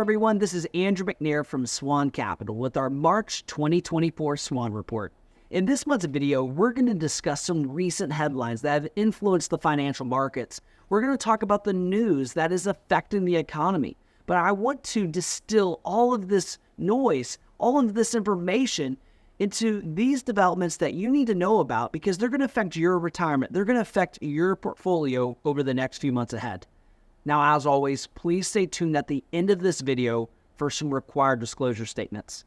everyone, this is Andrew McNair from SWAN Capital with our March 2024 SWAN Report. In this month's video, we're going to discuss some recent headlines that have influenced the financial markets. We're going to talk about the news that is affecting the economy. But I want to distill all of this noise, all of this information into these developments that you need to know about because they're going to affect your retirement. They're going to affect your portfolio over the next few months ahead. Now, as always, please stay tuned at the end of this video for some required disclosure statements.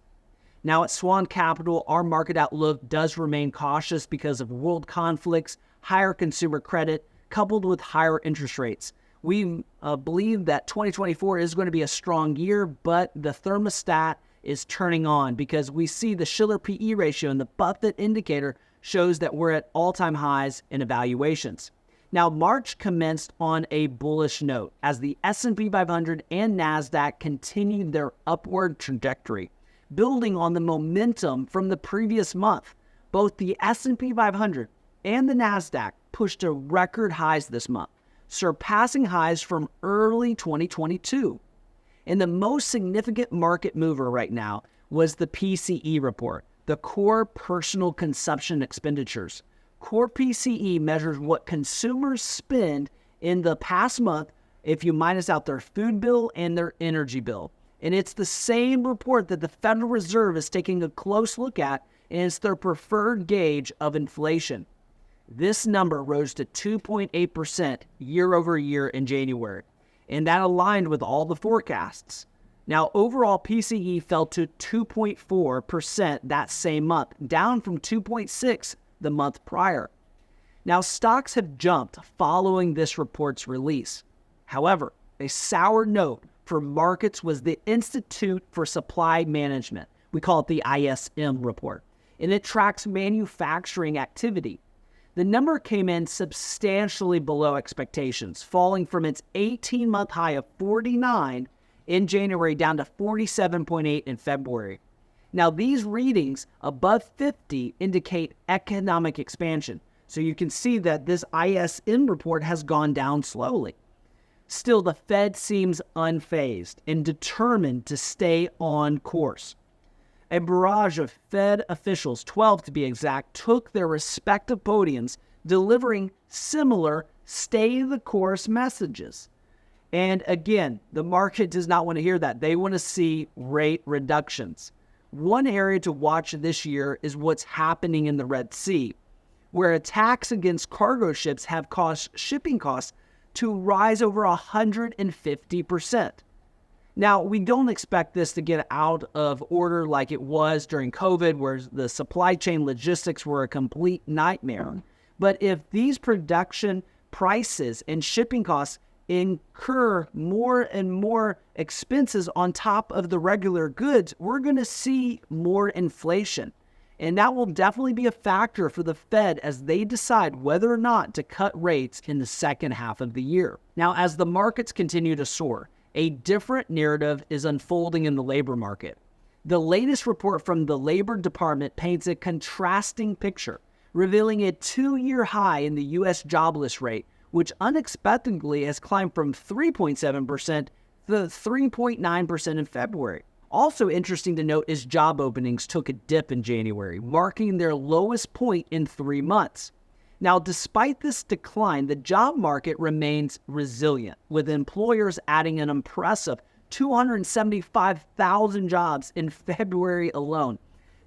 Now, at SWAN Capital, our market outlook does remain cautious because of world conflicts, higher consumer credit, coupled with higher interest rates. We believe that 2024 is going to be a strong year, but the thermostat is turning on because we see the Shiller PE ratio and the Buffett indicator shows that we're at all-time highs in evaluations. Now, March commenced on a bullish note as the S&P 500 and NASDAQ continued their upward trajectory, building on the momentum from the previous month. Both the S&P 500 and the NASDAQ pushed to record highs this month, surpassing highs from early 2022. And the most significant market mover right now was the PCE report, the Core Personal Consumption Expenditures. Core PCE measures what consumers spend in the past month if you minus out their food bill and their energy bill. And it's the same report that the Federal Reserve is taking a close look at, and it's their preferred gauge of inflation. This number rose to 2.8% year over year in January, and that aligned with all the forecasts. Now, overall, PCE fell to 2.4% that same month, down from 2.6% the month prior. Now, stocks have jumped following this report's release. However, a sour note for markets was the Institute for Supply Management. We call it the ISM Report, and it tracks manufacturing activity. The number came in substantially below expectations, falling from its 18-month high of 49 in January down to 47.8 in February. Now, these readings above 50 indicate economic expansion, so you can see that this ISM report has gone down slowly. Still, the Fed seems unfazed and determined to stay on course. A barrage of Fed officials, 12 to be exact, took their respective podiums, delivering similar stay-the-course messages. And again, the market does not want to hear that. They want to see rate reductions. One area to watch this year is what's happening in the Red Sea, where attacks against cargo ships have caused shipping costs to rise over 150%. Now, we don't expect this to get out of order like it was during COVID, where the supply chain logistics were a complete nightmare. But if these production prices and shipping costs incur more and more expenses on top of the regular goods, we're going to see more inflation. And that will definitely be a factor for the Fed as they decide whether or not to cut rates in the second half of the year. Now, as the markets continue to soar, a different narrative is unfolding in the labor market. The latest report from the Labor Department paints a contrasting picture, revealing a 2-year high in the U.S. jobless rate, which unexpectedly has climbed from 3.7% to 3.9% in February. Also interesting to note is job openings took a dip in January, marking their lowest point in 3 months. Now, despite this decline, the job market remains resilient, with employers adding an impressive 275,000 jobs in February alone.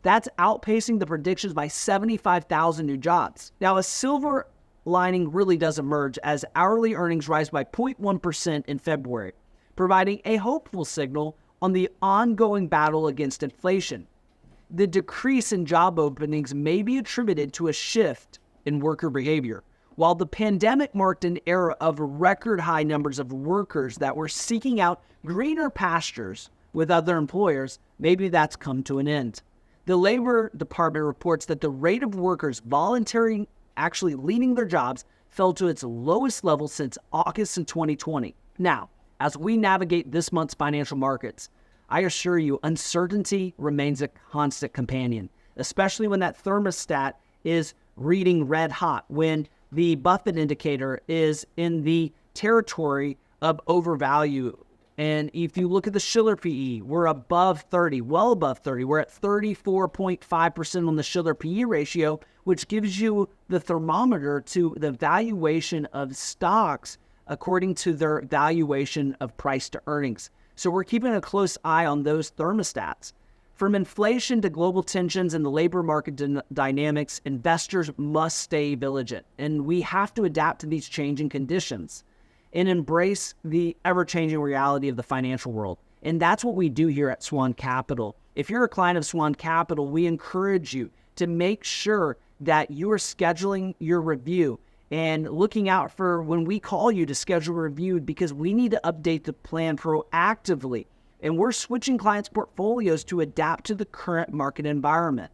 That's outpacing the predictions by 75,000 new jobs. Now, a silver lining really does emerge as hourly earnings rise by 0.1% in February, providing a hopeful signal on the ongoing battle against inflation. The decrease in job openings may be attributed to a shift in worker behavior. While the pandemic marked an era of record high numbers of workers that were seeking out greener pastures with other employers, maybe that's come to an end. The Labor Department reports that the rate of workers voluntarily actually leaving their jobs fell to its lowest level since August in 2020. Now, as we navigate this month's financial markets, I assure you uncertainty remains a constant companion, especially when that thermostat is reading red hot, when the Buffett indicator is in the territory of overvalue And if you look at the Shiller PE, we're above 30, well above 30. We're at 34.5% on the Shiller PE ratio, which gives you the thermometer to the valuation of stocks according to their valuation of price to earnings. So we're keeping a close eye on those thermostats. From inflation to global tensions and the labor market dynamics, investors must stay vigilant, and we have to adapt to these changing conditions and embrace the ever-changing reality of the financial world. And that's what we do here at SWAN Capital. If you're a client of SWAN Capital, we encourage you to make sure that you are scheduling your review and looking out for when we call you to schedule a review, because we need to update the plan proactively. And we're switching clients' portfolios to adapt to the current market environment.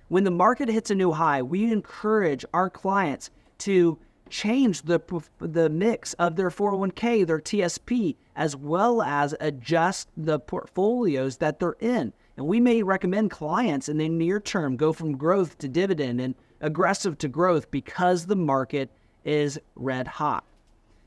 When the market hits a new high, we encourage our clients to change the mix of their 401k, their TSP, as well as adjust the portfolios that they're in. And we may recommend clients in the near term go from growth to dividend and aggressive to growth because the market is red hot.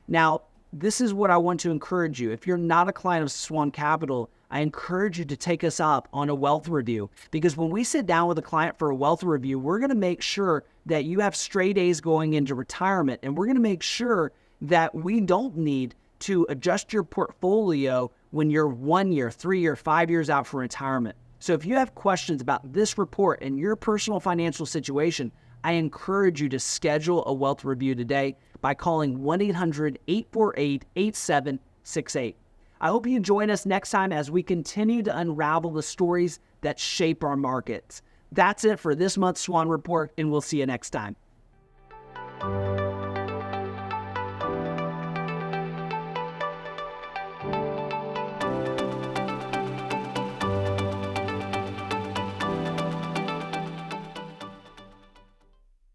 Now, this is what I want to encourage you. If you're not a client of SWAN Capital, I encourage you to take us up on a wealth review, because when we sit down with a client for a wealth review, we're going to make sure that you have straight A's going into retirement, and we're going to make sure that we don't need to adjust your portfolio when you're 1 year, 3 year, 5 years out for retirement. So if you have questions about this report and your personal financial situation, I encourage you to schedule a wealth review today by calling 1-800-848-8768. I hope you join us next time as we continue to unravel the stories that shape our markets. That's it for this month's SWAN Report, and we'll see you next time.